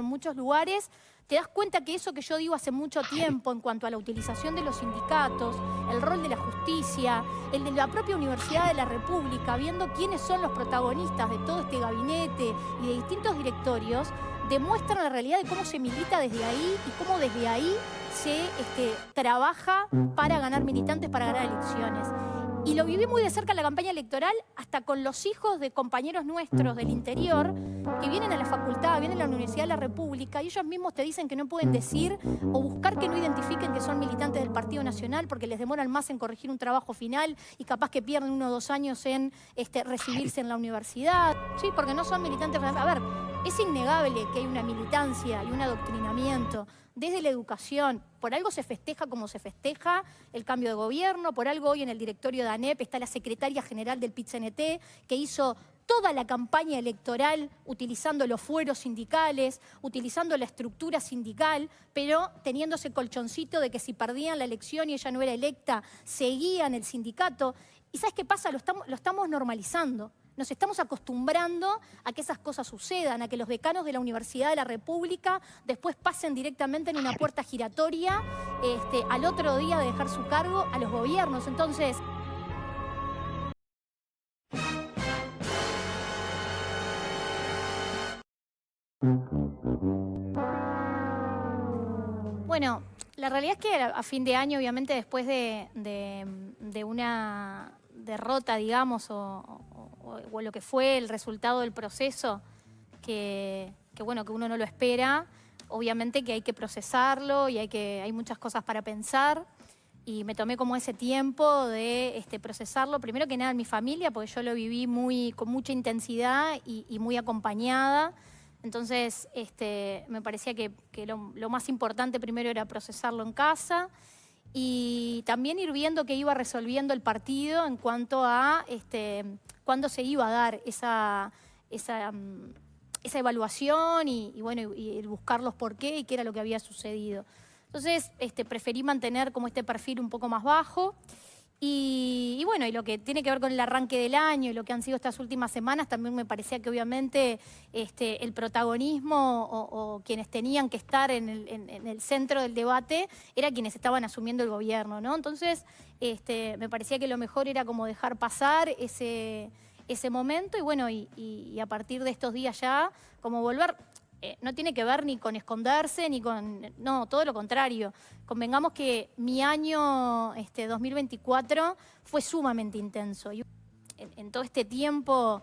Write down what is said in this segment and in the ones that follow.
En muchos lugares te das cuenta que eso que yo digo hace mucho tiempo en cuanto a la utilización de los sindicatos, el rol de la justicia, el de la propia Universidad de la República, viendo quiénes son los protagonistas de todo este gabinete y de distintos directorios, demuestran la realidad de cómo se milita desde ahí y cómo desde ahí se trabaja para ganar militantes, para ganar elecciones. Y lo viví muy de cerca en la campaña electoral, hasta con los hijos de compañeros nuestros del interior, que vienen a la facultad, vienen a la Universidad de la República, y ellos mismos te dicen que no pueden decir o buscar que no identifiquen que son militantes del Partido Nacional, porque les demoran más en corregir un trabajo final y capaz que pierden 1 o 2 años en recibirse en la universidad. Sí, porque no son militantes. A ver, es innegable que hay una militancia y un adoctrinamiento desde la educación. Por algo se festeja como se festeja el cambio de gobierno, por algo hoy en el directorio de ANEP está la secretaria general del PIT-CNT, que hizo toda la campaña electoral utilizando los fueros sindicales, utilizando la estructura sindical, pero teniendo ese colchoncito de que si perdían la elección y ella no era electa, seguían el sindicato. ¿Y sabes qué pasa? Lo estamos normalizando. Nos estamos acostumbrando a que esas cosas sucedan, a que los decanos de la Universidad de la República después pasen directamente en una puerta giratoria al otro día de dejar su cargo a los gobiernos. Entonces, bueno, la realidad es que a fin de año, obviamente, después de una derrota, digamos, o lo que fue el resultado del proceso, que bueno, que uno no lo espera, obviamente que hay que procesarlo y hay muchas cosas para pensar. Y me tomé como ese tiempo de procesarlo, primero que nada en mi familia, porque yo lo viví con mucha intensidad y muy acompañada. Entonces, me parecía que lo más importante primero era procesarlo en casa y también ir viendo que iba resolviendo el partido en cuanto a cuándo se iba a dar esa evaluación y bueno, y el buscar los por qué y qué era lo que había sucedido. Entonces, preferí mantener como este perfil un poco más bajo. Y bueno, y lo que tiene que ver con el arranque del año y lo que han sido estas últimas semanas, también me parecía que obviamente el protagonismo o quienes tenían que estar en el centro del debate era quienes estaban asumiendo el gobierno, ¿no? Entonces, me parecía que lo mejor era como dejar pasar ese momento y bueno, y a partir de estos días ya, como volver. No tiene que ver ni con esconderse, ni con... No, todo lo contrario. Convengamos que mi año 2024 fue sumamente intenso. Y en todo este tiempo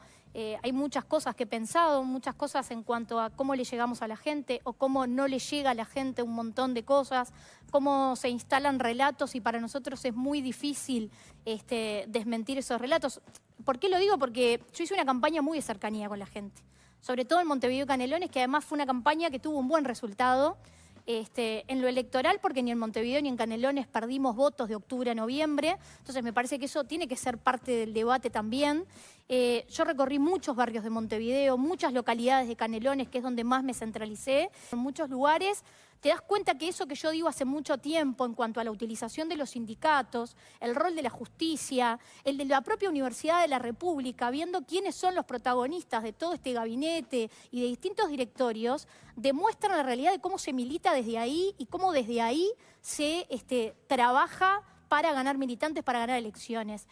hay muchas cosas que he pensado, muchas cosas en cuanto a cómo le llegamos a la gente o cómo no le llega a la gente un montón de cosas, cómo se instalan relatos y para nosotros es muy difícil desmentir esos relatos. ¿Por qué lo digo? Porque yo hice una campaña muy de cercanía con la gente. Sobre todo en Montevideo y Canelones, que además fue una campaña que tuvo un buen resultado en lo electoral, porque ni en Montevideo ni en Canelones perdimos votos de octubre a noviembre. Entonces me parece que eso tiene que ser parte del debate también. Yo recorrí muchos barrios de Montevideo, muchas localidades de Canelones, que es donde más me centralicé. En muchos lugares te das cuenta que eso que yo digo hace mucho tiempo en cuanto a la utilización de los sindicatos, el rol de la justicia, el de la propia Universidad de la República, viendo quiénes son los protagonistas de todo este gabinete y de distintos directorios, demuestran la realidad de cómo se milita desde ahí y cómo desde ahí se trabaja para ganar militantes, para ganar elecciones.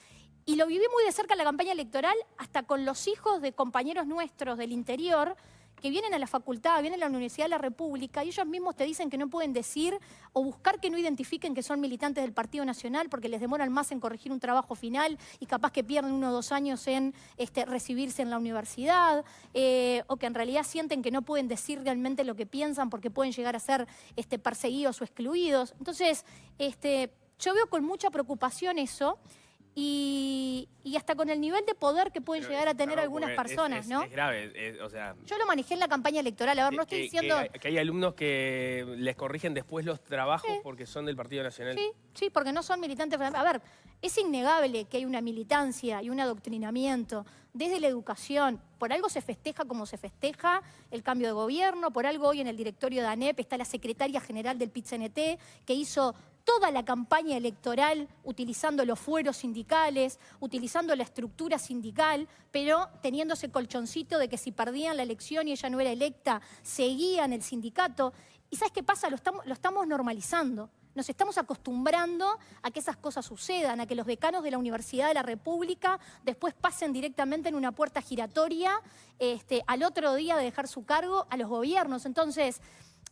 Y lo viví muy de cerca en la campaña electoral, hasta con los hijos de compañeros nuestros del interior, que vienen a la facultad, vienen a la Universidad de la República, y ellos mismos te dicen que no pueden decir o buscar que no identifiquen que son militantes del Partido Nacional, porque les demoran más en corregir un trabajo final y capaz que pierden 1 o 2 años en recibirse en la universidad, o que en realidad sienten que no pueden decir realmente lo que piensan porque pueden llegar a ser perseguidos o excluidos. Entonces, yo veo con mucha preocupación eso. Y hasta con el nivel de poder que pueden llegar a tener algunas personas, ¿no? Es grave, o sea... Yo lo manejé en la campaña electoral, a ver, no estoy diciendo... Que hay alumnos que les corrigen después los trabajos porque son del Partido Nacional. Sí, porque no son militantes. A ver, es innegable que hay una militancia y un adoctrinamiento desde la educación. Por algo se festeja como se festeja el cambio de gobierno, por algo hoy en el directorio de ANEP está la secretaria general del PIT-CNT, que hizo toda la campaña electoral utilizando los fueros sindicales, utilizando la estructura sindical, pero teniendo ese colchoncito de que si perdían la elección y ella no era electa, seguían el sindicato. ¿Y sabes qué pasa? Lo estamos normalizando. Nos estamos acostumbrando a que esas cosas sucedan, a que los decanos de la Universidad de la República después pasen directamente en una puerta giratoria al otro día de dejar su cargo a los gobiernos. Entonces,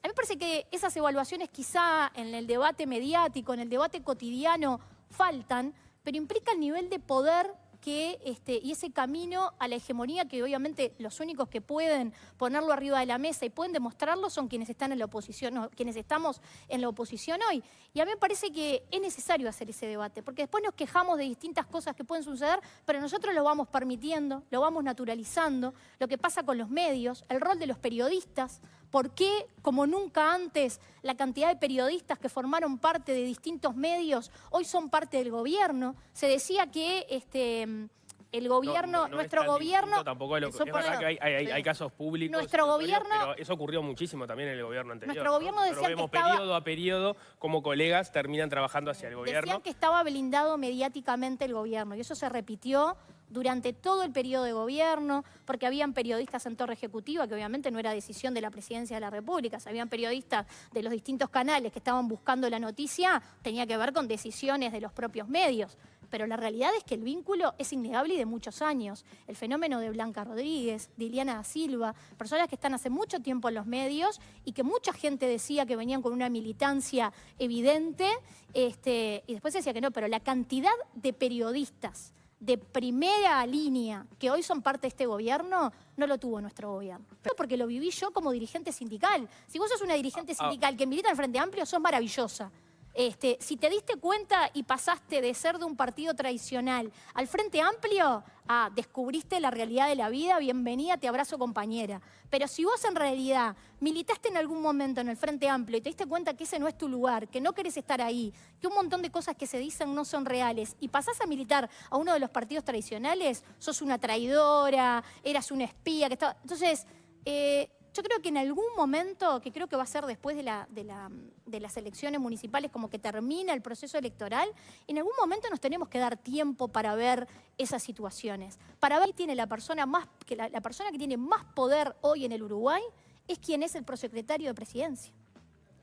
a mí me parece que esas evaluaciones quizá en el debate mediático, en el debate cotidiano, faltan, pero implica el nivel de poder y ese camino a la hegemonía que obviamente los únicos que pueden ponerlo arriba de la mesa y pueden demostrarlo son quienes están en la oposición, no, quienes estamos en la oposición hoy. Y a mí me parece que es necesario hacer ese debate, porque después nos quejamos de distintas cosas que pueden suceder, pero nosotros lo vamos permitiendo, lo vamos naturalizando, lo que pasa con los medios, el rol de los periodistas. ¿Por qué, como nunca antes, la cantidad de periodistas que formaron parte de distintos medios hoy son parte del gobierno? Se decía que el gobierno, nuestro gobierno... Tampoco es verdad que hay casos públicos. Nuestro gobierno... Pero eso ocurrió muchísimo también en el gobierno anterior. Nuestro gobierno decía que estaba... periodo a periodo, como colegas terminan trabajando hacia el gobierno. Decían que estaba blindado mediáticamente el gobierno y eso se repitió durante todo el periodo de gobierno, porque habían periodistas en torre ejecutiva, que obviamente no era decisión de la Presidencia de la República, habían periodistas de los distintos canales que estaban buscando la noticia, tenía que ver con decisiones de los propios medios. Pero la realidad es que el vínculo es innegable y de muchos años. El fenómeno de Blanca Rodríguez, de Ileana da Silva, personas que están hace mucho tiempo en los medios y que mucha gente decía que venían con una militancia evidente, y después decía que no, pero la cantidad de periodistas de primera línea que hoy son parte de este gobierno, no lo tuvo nuestro gobierno. Porque lo viví yo como dirigente sindical. Si vos sos una dirigente sindical que milita en el Frente Amplio, sos maravillosa. Si te diste cuenta y pasaste de ser de un partido tradicional al Frente Amplio, descubriste la realidad de la vida, bienvenida, te abrazo compañera. Pero si vos en realidad militaste en algún momento en el Frente Amplio y te diste cuenta que ese no es tu lugar, que no querés estar ahí, que un montón de cosas que se dicen no son reales y pasás a militar a uno de los partidos tradicionales, sos una traidora, eras una espía. Entonces, yo creo que en algún momento, que creo que va a ser después de las elecciones municipales, como que termina el proceso electoral, en algún momento nos tenemos que dar tiempo para ver esas situaciones. Para ver quién tiene la persona que tiene más poder hoy en el Uruguay es quien es el prosecretario de Presidencia.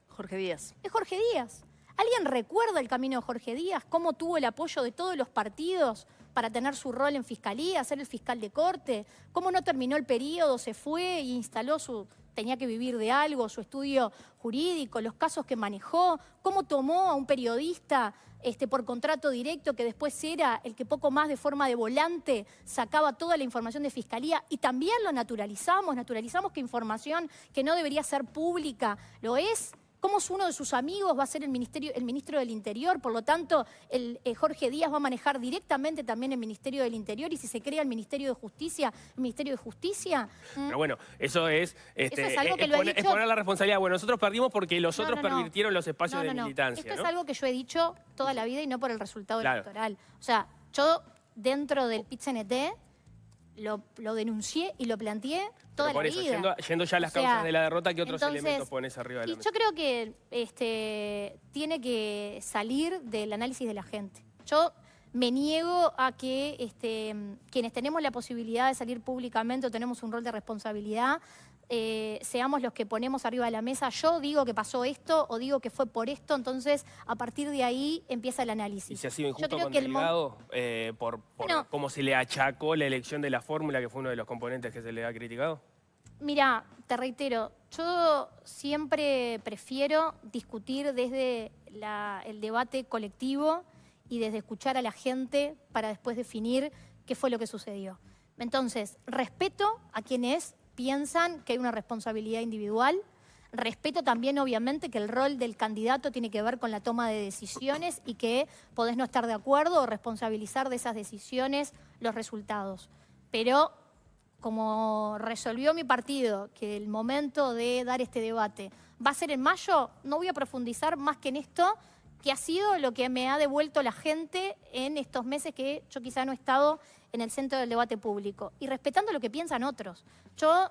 Jorge Díaz. Es Jorge Díaz. ¿Alguien recuerda el camino de Jorge Díaz? ¿Cómo tuvo el apoyo de todos los partidos para tener su rol en fiscalía, ser el fiscal de corte? ¿Cómo no terminó el periodo, se fue e instaló tenía que vivir de algo, su estudio jurídico, los casos que manejó? ¿Cómo tomó a un periodista por contrato directo que después era el que poco más de forma de volante sacaba toda la información de fiscalía? Y también lo naturalizamos que información que no debería ser pública lo es. ¿Cómo uno de sus amigos va a ser el ministro del Interior? Por lo tanto, Jorge Díaz va a manejar directamente también el Ministerio del Interior y si se crea el Ministerio de Justicia, el Ministerio de Justicia... Pero bueno, eso es algo que lo he dicho... es poner la responsabilidad. Bueno, nosotros perdimos porque los otros pervirtieron los espacios de militancia. Esto es algo que yo he dicho toda la vida y no por el resultado electoral. O sea, yo dentro del PIT-CNT lo denuncié y lo planteé toda la vida. Yendo ya a las causas de la derrota, ¿qué otros elementos pones arriba de la mesa? Yo creo que tiene que salir del análisis de la gente. Yo me niego a que quienes tenemos la posibilidad de salir públicamente o tenemos un rol de responsabilidad, seamos los que ponemos arriba de la mesa. Yo digo que pasó esto o digo que fue por esto, entonces a partir de ahí empieza el análisis. ¿Y si ha sido injusto con Delgado por cómo se le achacó la elección de la fórmula, que fue uno de los componentes que se le ha criticado? Mira, te reitero, yo siempre prefiero discutir desde el debate colectivo y desde escuchar a la gente para después definir qué fue lo que sucedió. Entonces, respeto a quienes piensan que hay una responsabilidad individual. Respeto también, obviamente, que el rol del candidato tiene que ver con la toma de decisiones y que podés no estar de acuerdo o responsabilizar de esas decisiones los resultados. Pero como resolvió mi partido que el momento de dar este debate va a ser en mayo, no voy a profundizar más que en esto, que ha sido lo que me ha devuelto la gente en estos meses que yo quizá no he estado en el centro del debate público. Y respetando lo que piensan otros. Yo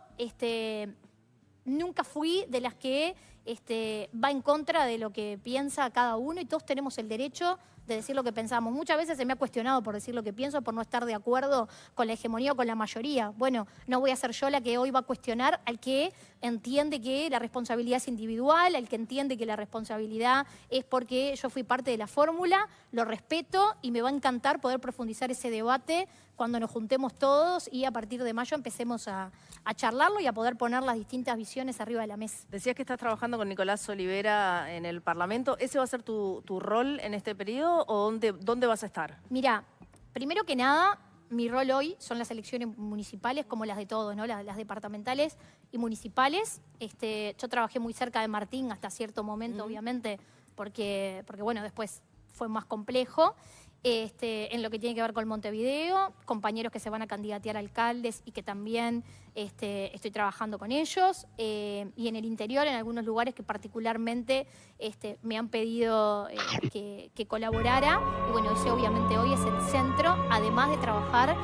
nunca fui de las que va en contra de lo que piensa cada uno y todos tenemos el derecho de decir lo que pensamos. Muchas veces se me ha cuestionado por decir lo que pienso, por no estar de acuerdo con la hegemonía o con la mayoría. Bueno, no voy a ser yo la que hoy va a cuestionar al que entiende que la responsabilidad es individual, al que entiende que la responsabilidad es porque yo fui parte de la fórmula, lo respeto y me va a encantar poder profundizar ese debate cuando nos juntemos todos y a partir de mayo empecemos a charlarlo y a poder poner las distintas visiones arriba de la mesa. Decías que estás trabajando con Nicolás Olivera en el Parlamento. ¿Ese va a ser tu rol en este periodo o dónde vas a estar? Mira, primero que nada, mi rol hoy son las elecciones municipales como las de todos, ¿no? Las departamentales y municipales. Yo trabajé muy cerca de Martín hasta cierto momento, obviamente, porque bueno, después fue más complejo. En lo que tiene que ver con Montevideo, compañeros que se van a candidatear a alcaldes y que también estoy trabajando con ellos, y en el interior, en algunos lugares que particularmente me han pedido que colaborara, y bueno, ese obviamente hoy es el centro, además de trabajar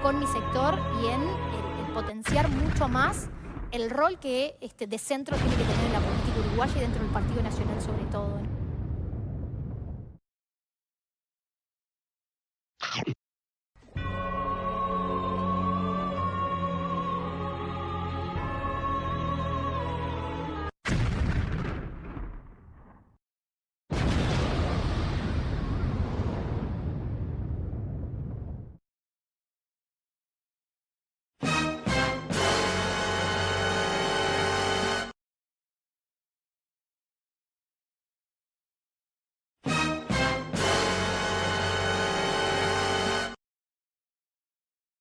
con mi sector y en el potenciar mucho más el rol que de centro tiene que tener en la política uruguaya y dentro del Partido Nacional sobre todo.